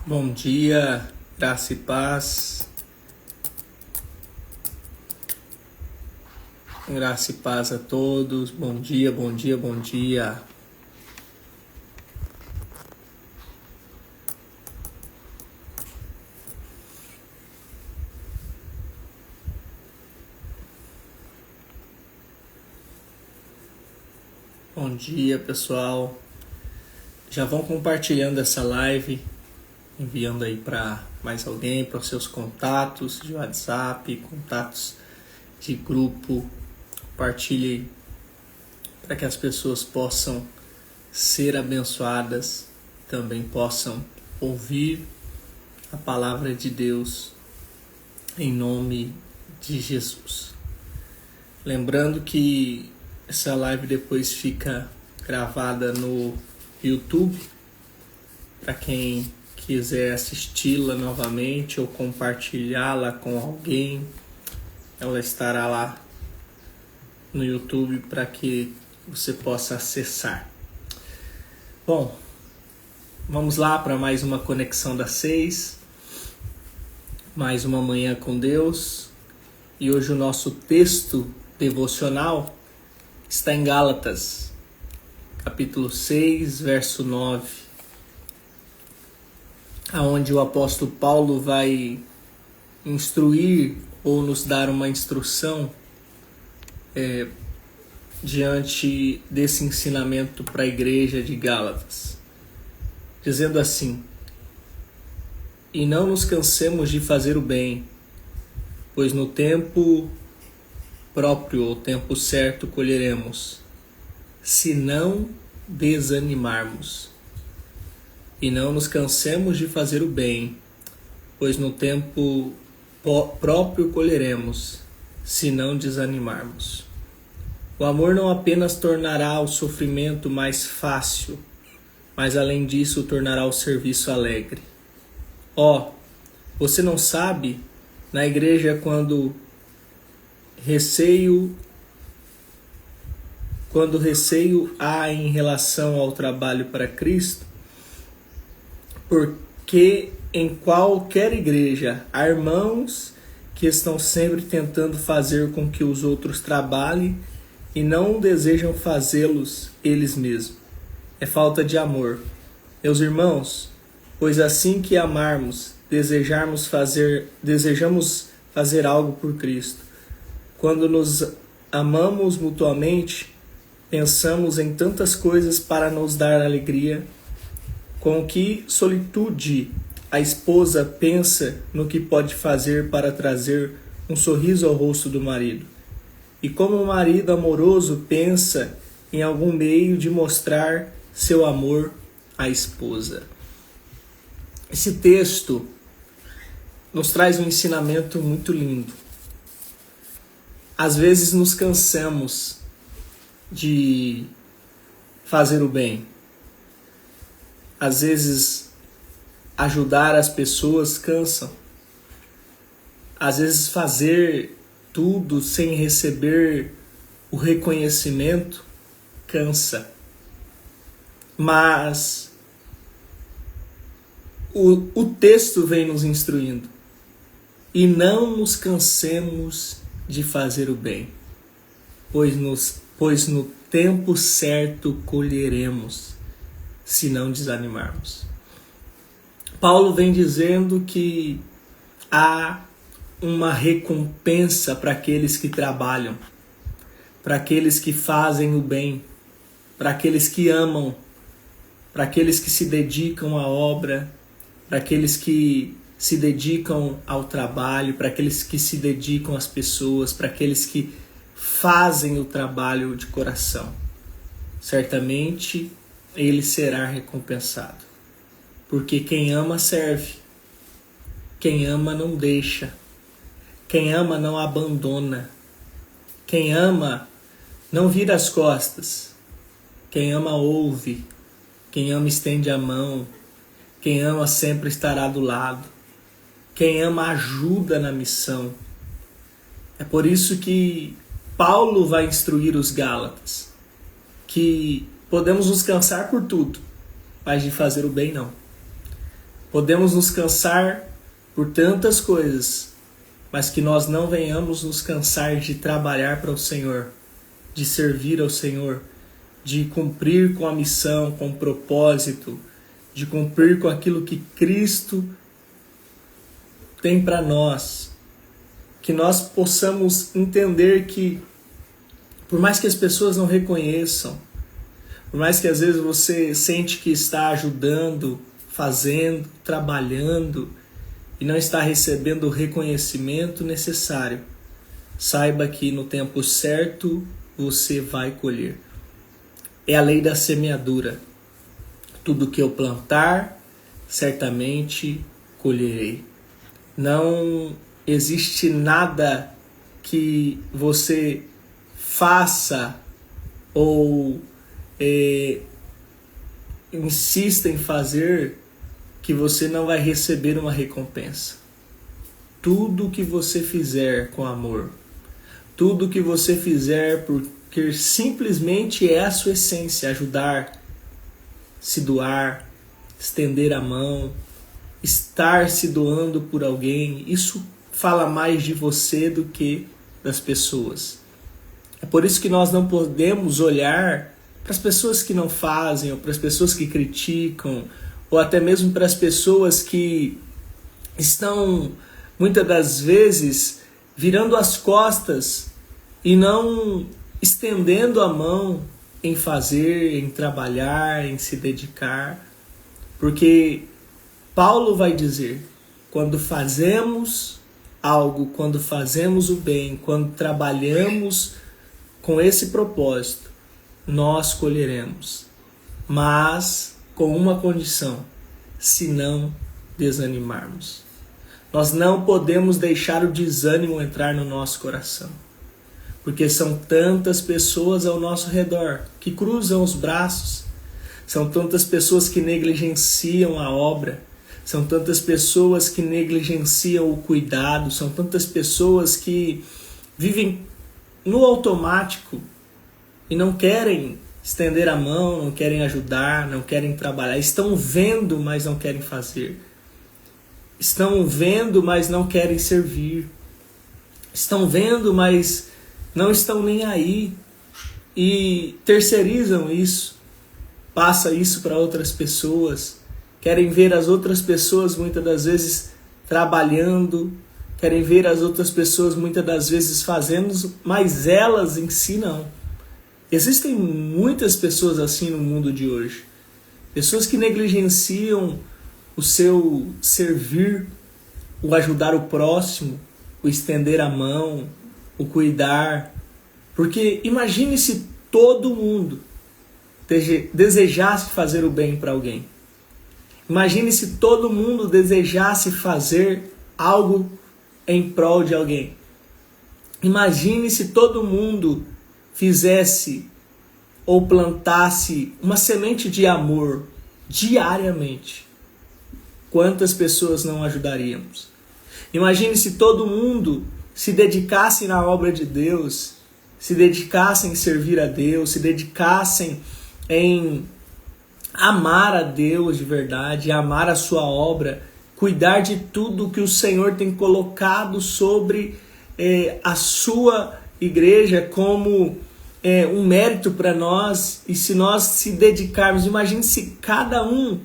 Bom dia, graça e paz. Graça e paz a todos. Bom dia, bom dia, bom dia. Bom dia, pessoal. Já vão compartilhando essa live, enviando aí para mais alguém, para os seus contatos de WhatsApp, contatos de grupo. Compartilhe para que as pessoas possam ser abençoadas, também possam ouvir a palavra de Deus em nome de Jesus. Lembrando que essa live depois fica gravada no YouTube, para quem quiser assisti-la novamente ou compartilhá-la com alguém, ela estará lá no YouTube para que você possa acessar. Bom, vamos lá para mais uma Conexão das 6, mais uma manhã com Deus, e hoje o nosso texto devocional está em Gálatas, capítulo 6, verso 9, aonde o apóstolo Paulo vai instruir ou nos dar uma instrução diante desse ensinamento para a igreja de Gálatas, dizendo assim: e não nos cansemos de fazer o bem, pois no tempo próprio ou tempo certo colheremos, se não desanimarmos. E não nos cansemos de fazer o bem, pois no tempo próprio colheremos, se não desanimarmos. O amor não apenas tornará o sofrimento mais fácil, mas além disso tornará o serviço alegre. Você não sabe, na igreja quando receio há em relação ao trabalho para Cristo, porque em qualquer igreja há irmãos que estão sempre tentando fazer com que os outros trabalhem e não desejam fazê-los eles mesmos. É falta de amor. Meus irmãos, pois assim que amarmos, desejamos fazer algo por Cristo. Quando nos amamos mutuamente, pensamos em tantas coisas para nos dar alegria. Com que solitude a esposa pensa no que pode fazer para trazer um sorriso ao rosto do marido. E como o marido amoroso pensa em algum meio de mostrar seu amor à esposa. Esse texto nos traz um ensinamento muito lindo. Às vezes nos cansamos de fazer o bem. Às vezes ajudar as pessoas cansa. Às vezes fazer tudo sem receber o reconhecimento cansa. Mas o texto vem nos instruindo. E não nos cansemos de fazer o bem, pois no tempo certo colheremos, se não desanimarmos. Paulo vem dizendo que há uma recompensa para aqueles que trabalham, para aqueles que fazem o bem, para aqueles que amam, para aqueles que se dedicam à obra, para aqueles que se dedicam ao trabalho, para aqueles que se dedicam às pessoas, para aqueles que fazem o trabalho de coração. Certamente ele será recompensado. Porque quem ama serve. Quem ama não deixa. Quem ama não abandona. Quem ama não vira as costas. Quem ama ouve. Quem ama estende a mão. Quem ama sempre estará do lado. Quem ama ajuda na missão. É por isso que Paulo vai instruir os Gálatas que podemos nos cansar por tudo, mas de fazer o bem não. Podemos nos cansar por tantas coisas, mas que nós não venhamos nos cansar de trabalhar para o Senhor, de servir ao Senhor, de cumprir com a missão, com o propósito, de cumprir com aquilo que Cristo tem para nós. Que nós possamos entender que, por mais que as pessoas não reconheçam, por mais que às vezes você sente que está ajudando, fazendo, trabalhando e não está recebendo o reconhecimento necessário, saiba que no tempo certo você vai colher. É a lei da semeadura. Tudo que eu plantar, certamente colherei. Não existe nada que você faça ou insista em fazer que você não vai receber uma recompensa. Tudo que você fizer com amor, tudo que você fizer porque simplesmente é a sua essência, ajudar, se doar, estender a mão, estar se doando por alguém, isso fala mais de você do que das pessoas. É por isso que nós não podemos olhar para as pessoas que não fazem, ou para as pessoas que criticam, ou até mesmo para as pessoas que estão, muitas das vezes, virando as costas e não estendendo a mão em fazer, em trabalhar, em se dedicar. Porque Paulo vai dizer, quando fazemos algo, quando fazemos o bem, quando trabalhamos com esse propósito, nós colheremos. Mas com uma condição, se não desanimarmos. Nós não podemos deixar o desânimo entrar no nosso coração. Porque são tantas pessoas ao nosso redor que cruzam os braços. São tantas pessoas que negligenciam a obra. São tantas pessoas que negligenciam o cuidado. São tantas pessoas que vivem no automático e não querem estender a mão, não querem ajudar, não querem trabalhar. Estão vendo, mas não querem fazer. Estão vendo, mas não querem servir. Estão vendo, mas não estão nem aí. E terceirizam isso. Passa isso para outras pessoas. Querem ver as outras pessoas, muitas das vezes, trabalhando. Querem ver as outras pessoas, muitas das vezes, fazendo, mas elas em si não. Existem muitas pessoas assim no mundo de hoje. Pessoas que negligenciam o seu servir, o ajudar o próximo, o estender a mão, o cuidar. Porque imagine se todo mundo desejasse fazer o bem para alguém. Imagine se todo mundo desejasse fazer algo em prol de alguém. Imagine se todo mundo fizesse ou plantasse uma semente de amor diariamente. Quantas pessoas não ajudaríamos? Imagine se todo mundo se dedicasse na obra de Deus, se dedicassem em servir a Deus, se dedicassem em amar a Deus de verdade, amar a sua obra, cuidar de tudo que o Senhor tem colocado sobre a sua igreja como um mérito para nós. E se nós se dedicarmos, imagine se cada um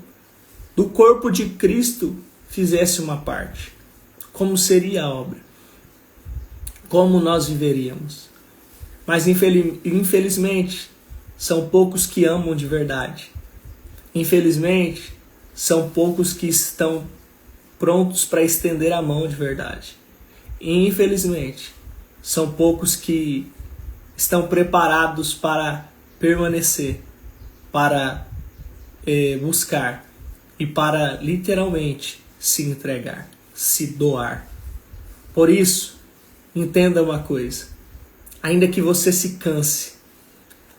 do corpo de Cristo fizesse uma parte. Como seria a obra? Como nós viveríamos? Mas infelizmente, são poucos que amam de verdade. Infelizmente, são poucos que estão prontos para estender a mão de verdade. E infelizmente, são poucos que estão preparados para permanecer, para buscar e para literalmente se entregar, se doar. Por isso, entenda uma coisa: ainda que você se canse,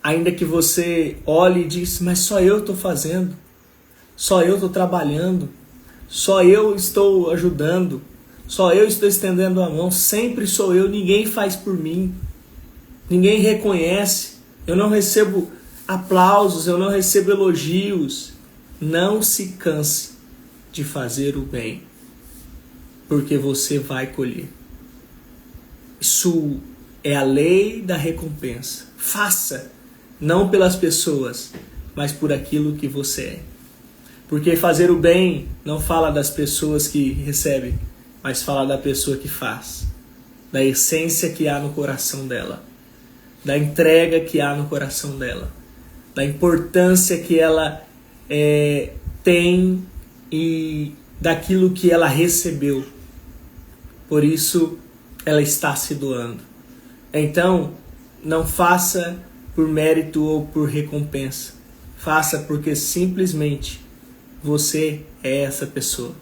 ainda que você olhe e diz, mas só eu estou fazendo, só eu estou trabalhando, só eu estou ajudando, só eu estou estendendo a mão, sempre sou eu, ninguém faz por mim, ninguém reconhece, eu não recebo aplausos, eu não recebo elogios. Não se canse, de fazer o bem, porque você vai colher. Isso é a lei da recompensa. Faça, não pelas pessoas, mas por aquilo que você é. Porque fazer o bem não fala das pessoas que recebem, mas fala da pessoa que faz, da essência que há no coração dela, da entrega que há no coração dela, da importância que ela tem e daquilo que ela recebeu. Por isso, ela está se doando. Então, não faça por mérito ou por recompensa. Faça porque simplesmente você é essa pessoa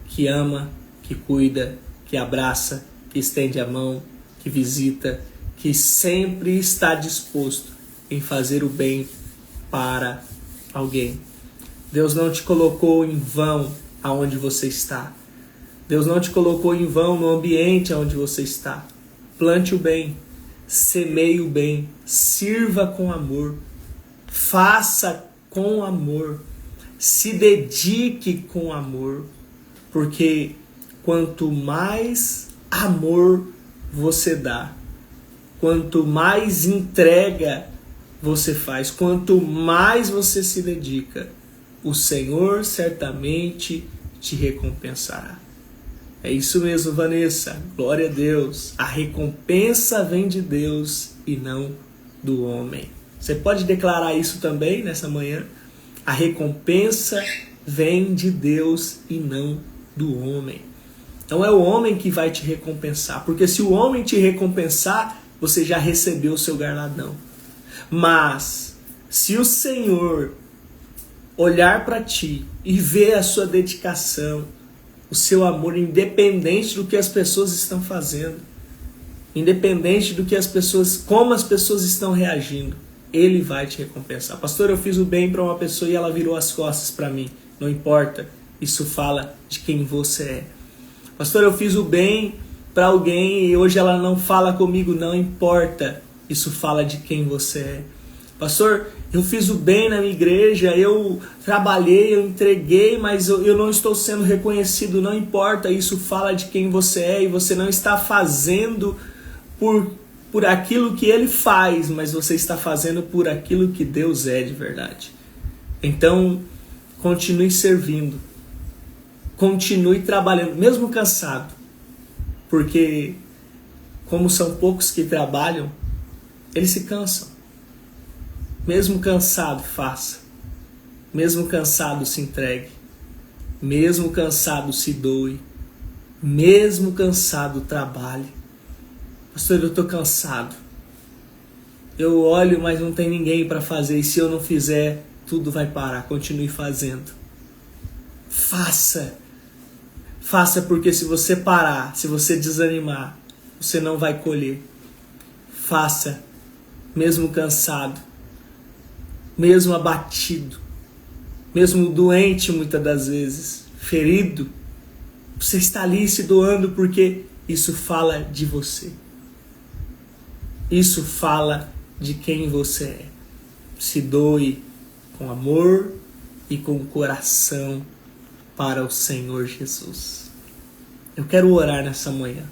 que ama, que cuida, que abraça, que estende a mão, que visita, que sempre está disposto em fazer o bem para alguém. Deus não te colocou em vão aonde você está. Deus não te colocou em vão no ambiente onde você está. Plante o bem, semeie o bem, sirva com amor, faça com amor, se dedique com amor, porque quanto mais amor você dá, quanto mais entrega você faz, quanto mais você se dedica, o Senhor certamente te recompensará. É isso mesmo, Vanessa. Glória a Deus. A recompensa vem de Deus e não do homem. Você pode declarar isso também nessa manhã? A recompensa vem de Deus e não do homem. Não é o homem que vai te recompensar, porque se o homem te recompensar, você já recebeu o seu galardão. Mas se o Senhor olhar para ti e ver a sua dedicação, o seu amor, independente do que as pessoas estão fazendo, independente do que as pessoas, como as pessoas estão reagindo, Ele vai te recompensar. Pastor, eu fiz o bem para uma pessoa e ela virou as costas para mim. Não importa, isso fala de quem você é. Pastor, eu fiz o bem para alguém e hoje ela não fala comigo. Não importa, isso fala de quem você é. Pastor, eu fiz o bem na minha igreja, eu trabalhei, eu entreguei, mas eu não estou sendo reconhecido. Não importa, isso fala de quem você é e você não está fazendo por aquilo que Ele faz, mas você está fazendo por aquilo que Deus é de verdade. Então, continue servindo, continue trabalhando, mesmo cansado, porque como são poucos que trabalham, eles se cansam. Mesmo cansado, faça. Mesmo cansado, se entregue. Mesmo cansado, se doe. Mesmo cansado, trabalhe. Pastor, eu estou cansado. Eu olho, mas não tem ninguém para fazer. E se eu não fizer, tudo vai parar. Continue fazendo. Faça. Faça, porque se você parar, se você desanimar, você não vai colher. Faça, mesmo cansado, mesmo abatido, mesmo doente muitas das vezes, ferido. Você está ali se doando porque isso fala de você. Isso fala de quem você é. Se doe com amor e com o coração para o Senhor Jesus. Eu quero orar nessa manhã.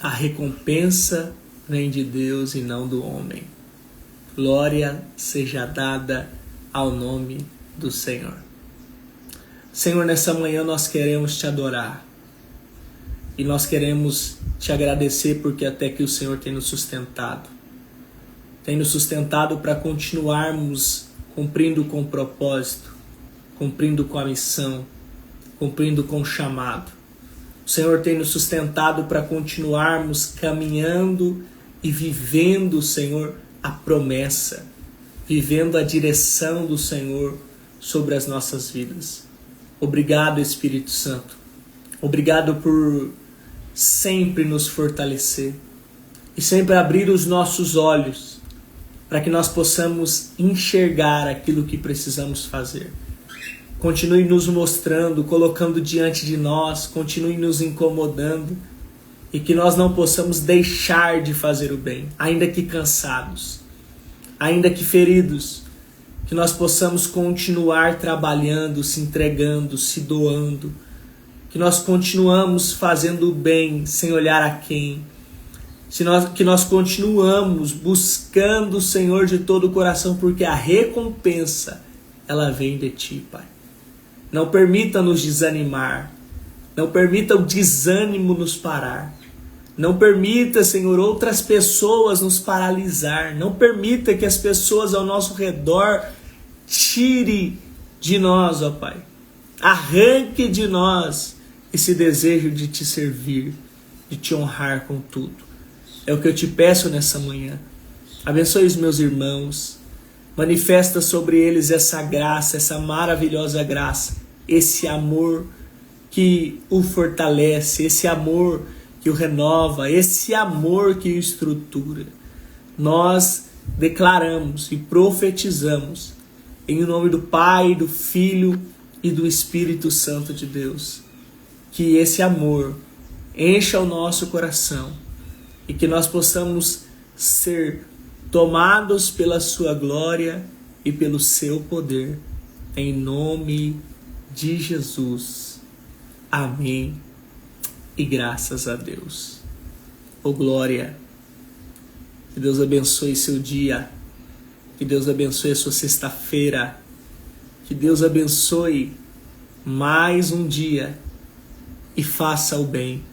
A recompensa vem de Deus e não do homem. Glória seja dada ao nome do Senhor. Senhor, nessa manhã nós queremos te adorar. E nós queremos te agradecer porque até que o Senhor tem nos sustentado. Tem nos sustentado para continuarmos cumprindo com o propósito, cumprindo com a missão, cumprindo com o chamado. O Senhor tem nos sustentado para continuarmos caminhando e vivendo, Senhor, a promessa, vivendo a direção do Senhor sobre as nossas vidas. Obrigado, Espírito Santo. Obrigado por sempre nos fortalecer e sempre abrir os nossos olhos para que nós possamos enxergar aquilo que precisamos fazer. Continue nos mostrando, colocando diante de nós, continue nos incomodando e que nós não possamos deixar de fazer o bem, ainda que cansados, ainda que feridos, que nós possamos continuar trabalhando, se entregando, se doando, que nós continuamos fazendo o bem sem olhar a quem, que nós continuamos buscando o Senhor de todo o coração, porque a recompensa, ela vem de Ti, Pai. Não permita nos desanimar, não permita o desânimo nos parar, não permita, Senhor, outras pessoas nos paralisar, não permita que as pessoas ao nosso redor tire de nós, ó Pai, arranque de nós esse desejo de Te servir, de Te honrar com tudo. É o que eu Te peço nessa manhã. Abençoe os meus irmãos, manifesta sobre eles essa graça, essa maravilhosa graça, esse amor que o fortalece, esse amor que o renova, esse amor que o estrutura. Nós declaramos e profetizamos em nome do Pai, do Filho e do Espírito Santo de Deus, que esse amor encha o nosso coração e que nós possamos ser tomados pela sua glória e pelo seu poder, em nome de Jesus. Amém. E graças a Deus. Oh glória. Que Deus abençoe seu dia. Que Deus abençoe a sua sexta-feira. Que Deus abençoe mais um dia e faça o bem.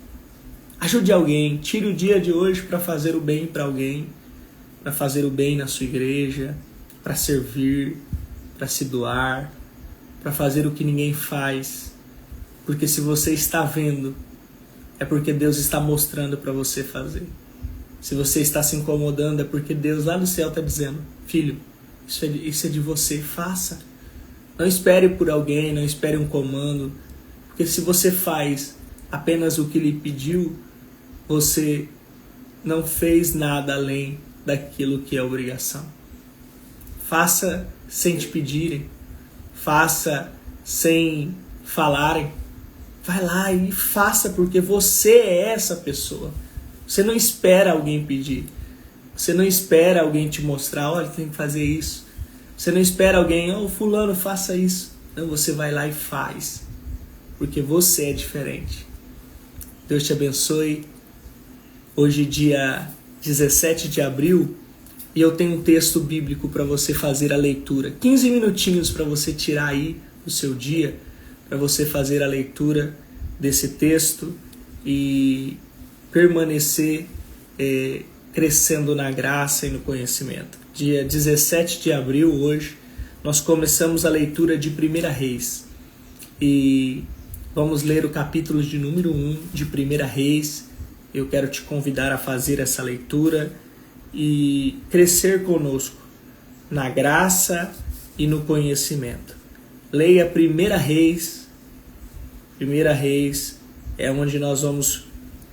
Ajude alguém, tire o dia de hoje para fazer o bem para alguém, para fazer o bem na sua igreja, para servir, para se doar, para fazer o que ninguém faz. Porque se você está vendo, é porque Deus está mostrando para você fazer. Se você está se incomodando, é porque Deus lá no céu está dizendo: filho, isso é de você, faça. Não espere por alguém, não espere um comando, porque se você faz apenas o que Ele pediu, você não fez nada além daquilo que é obrigação. Faça sem te pedirem, faça sem falarem. Vai lá e faça, porque você é essa pessoa. Você não espera alguém pedir. Você não espera alguém te mostrar: olha, tem que fazer isso. Você não espera alguém: oh, fulano, faça isso. Não, você vai lá e faz, porque você é diferente. Deus te abençoe. Hoje, dia 17 de abril, e eu tenho um texto bíblico para você fazer a leitura. 15 minutinhos para você tirar aí do seu dia, para você fazer a leitura desse texto e permanecer crescendo na graça e no conhecimento. Dia 17 de abril, hoje, nós começamos a leitura de 1 Reis. E vamos ler o capítulo de número 1 de 1 Reis. Eu quero te convidar a fazer essa leitura e crescer conosco na graça e no conhecimento. Leia 1 Reis. 1 Reis é onde nós vamos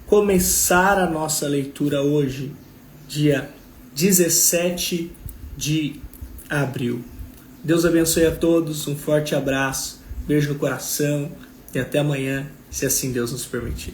começar a nossa leitura hoje, dia 17 de abril. Deus abençoe a todos, um forte abraço, beijo no coração e até amanhã, se assim Deus nos permitir.